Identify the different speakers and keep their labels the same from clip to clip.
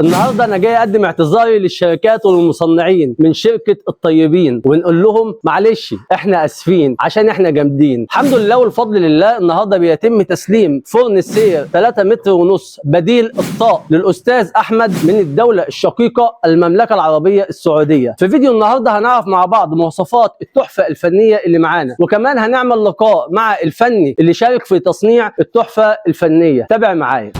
Speaker 1: النهارده انا جاي اقدم اعتذاري للشركات والمصنعين من شركه الطيبين ونقول لهم معلش احنا اسفين عشان احنا جامدين. الحمد لله والفضل لله النهارده بيتم تسليم فرن السير 3 متر ونص بديل الطاق للاستاذ احمد من الدوله الشقيقه المملكه العربيه السعوديه. في فيديو النهارده هنعرف مع بعض مواصفات التحفه الفنيه اللي معانا، وكمان هنعمل لقاء مع الفني اللي شارك في تصنيع التحفه الفنيه. تابع معايا.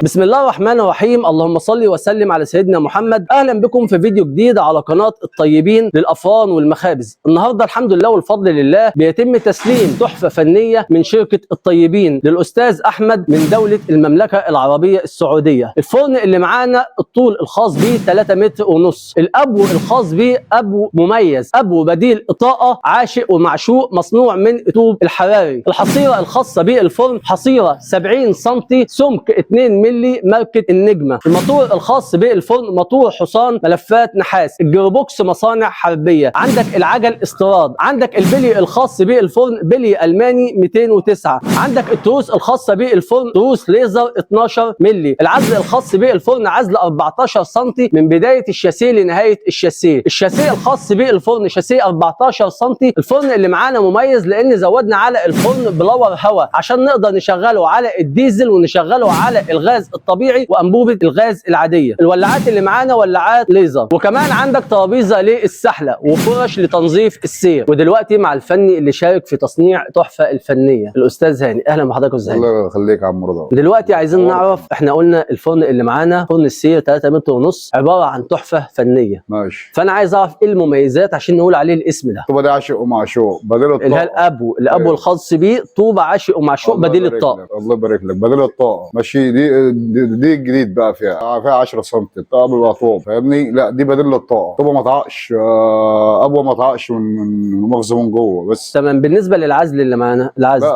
Speaker 1: بسم الله الرحمن الرحيم، اللهم صل وسلم على سيدنا محمد. اهلا بكم في فيديو جديد على قناه الطيبين للافران والمخابز. النهارده الحمد لله والفضل لله بيتم تسليم تحفه فنيه من شركه الطيبين للاستاذ احمد من دوله المملكه العربيه السعوديه. الفرن اللي معانا الطول الخاص به 3 متر ونص، الابو الخاص به ابو مميز، ابو بديل اطاقه عاشق ومعشوق مصنوع من الطوب الحراري. الحصيره الخاصه بالفرن حصيره 70 سم سمك 2 مللي ماركه النجمه. الموتور الخاص بالفرن موتور حصان ملفات نحاس. الجيربوكس مصانع حربيه. عندك العجل استيراد. عندك البلي الخاص بالفرن بلي الماني 209. عندك التروس الخاصه بالفرن تروس ليزر 12 مللي. العزل الخاص بالفرن عزل 14 سم من بدايه الشاسيه لنهايه الشاسيه. الشاسيه الخاص بالفرن شاسيه 14 سم. الفرن اللي معانا مميز لان زودنا على الفرن بلور هواء عشان نقدر نشغله على الديزل ونشغله على الغاز الطبيعي وانبوبه الغاز العاديه. الولاعات اللي معانا ولاعات ليزر، وكمان عندك ترابيزه للسحله وفرش لتنظيف السير. ودلوقتي مع الفني اللي شارك في تصنيع التحفه الفنيه الاستاذ هاني. اهلا بحضرتك استاذ هاني.
Speaker 2: الله يخليك يا عم رضا.
Speaker 1: دلوقتي عايزين نعرف، احنا قلنا الفرن اللي معانا فرن السير 3 متر ونص عباره عن تحفه فنيه.
Speaker 2: ماشي.
Speaker 1: فانا عايز اعرف ايه المميزات عشان نقول عليه الاسم ده.
Speaker 2: طوبه دي عاشق ومعشوق بديل الطاقه.
Speaker 1: اللي هي الابو الخاص بيه طوبه عاشق ومعشوق بديل الطاقه.
Speaker 2: الله يبارك لك. بديل الطاقه ماشي. دي الجديد بقى فيها 10 سم. الطاقه بيبقى طوب، فاهمني؟ لا دي بديل الطاقه. طوبه ما تعقش، ابوه ما تعقش من مؤاخذه من جوه بس.
Speaker 1: تمام. بالنسبه للعزل اللي معانا، العزل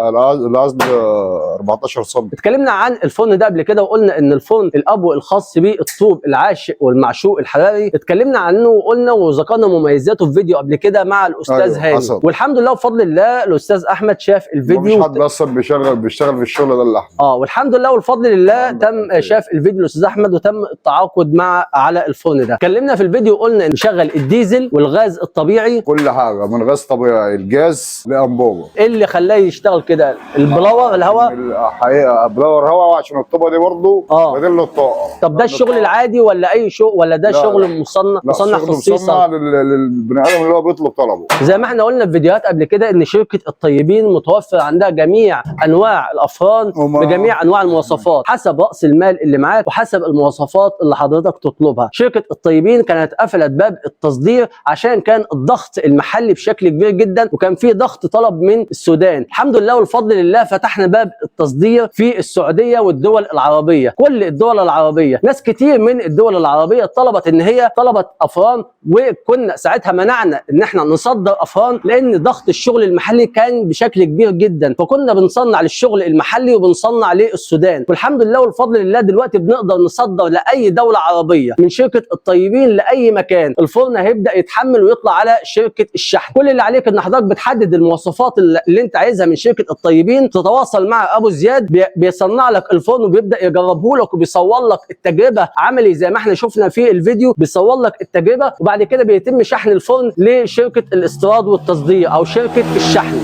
Speaker 2: العزل 14 سم.
Speaker 1: اتكلمنا عن الفرن ده قبل كده وقلنا ان الفرن الابو الخاص بيه الطوب العاشق والمعشوق الحراري اتكلمنا عنه وقلنا وذكرنا مميزاته في فيديو قبل كده مع الاستاذ هاني.
Speaker 2: حصل.
Speaker 1: والحمد لله وبفضل الله الاستاذ احمد شاف الفيديو.
Speaker 2: مفيش حد اصلا بيشتغل في الشغل ده الا احمد.
Speaker 1: والحمد لله والفضل لله تم شاف الفيديو الاستاذ احمد وتم التعاقد مع على الفرن ده. اتكلمنا في الفيديو قلنا نشغل الديزل والغاز الطبيعي،
Speaker 2: كل حاجه من غاز طبيعي الجاز لانبوبه.
Speaker 1: ايه اللي خلاه يشتغل كده؟ البلور الهواء.
Speaker 2: الحقيقه بلور هواء عشان الطوبه دي برضه بديل الطاقه.
Speaker 1: طب ده الشغل العادي ولا اي شغل ولا ده شغل مصنع خصيصا؟
Speaker 2: مصنع للبني ادم اللي هو بيطلب طلبه.
Speaker 1: زي ما احنا قلنا في فيديوهات قبل كده ان شركه الطيبين متوفر عندها جميع انواع الافران بجميع انواع المواصفات حسب راس المال اللي معاك وحسب المواصفات اللي حضرتك تطلبها. شركه الطيبين كانت قفلت باب التصدير عشان كان الضغط المحلي بشكل كبير جدا وكان في ضغط طلب من السودان. الحمد لله والفضل لله فتحنا باب التصدير في السعوديه والدول العربيه. كل الدول العربيه، ناس كتير من الدول العربيه طلبت ان هي طلبت افران، وكنا ساعتها منعنا ان احنا نصدر افران لان ضغط الشغل المحلي كان بشكل كبير جدا، فكنا بنصنع للشغل المحلي وبنصنع للسودان. والحمد لله بفضل الله دلوقتي بنقدر نصدر لاي دوله عربيه من شركه الطيبين لاي مكان. الفرن هيبدا يتحمل ويطلع على شركه الشحن. كل اللي عليك ان حضرتك بتحدد المواصفات اللي انت عايزها من شركه الطيبين، تتواصل مع ابو زياد بيصنع لك الفرن وبيبدا يجربه لك وبيصور لك التجربه عملي زي ما احنا شفنا في الفيديو، بيصور لك التجربه وبعد كده بيتم شحن الفرن لشركه الاستيراد والتصدير او شركه الشحن.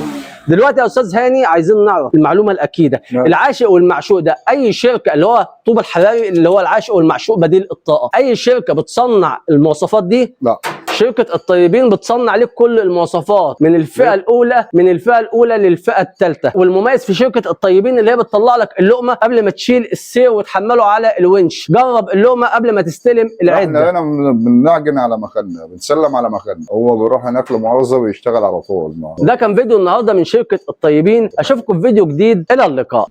Speaker 1: دلوقتي يا استاذ هاني عايزين نعرف المعلومه الاكيده، العاشق والمعشوق ده اي شركه اللي هو طوب الحراري اللي هو العاشق والمعشوق بديل الطاقه، اي شركه بتصنع المواصفات دي؟
Speaker 2: لا،
Speaker 1: شركه الطيبين بتصنع لك كل المواصفات من الفئه الاولى للفئه الثالثه. والمميز في شركه الطيبين اللي هي بتطلع لك اللقمه قبل ما تشيل السير وتحمله على الونش. جرب اللقمه قبل ما تستلم العده.
Speaker 2: احنا هنا بنعجن على مكاننا، بنسلم على مكاننا، هو بيروح هناك لمؤاخذه ويشتغل على طول.
Speaker 1: ده كان فيديو النهارده من شركه الطيبين، اشوفكم في فيديو جديد، الى اللقاء.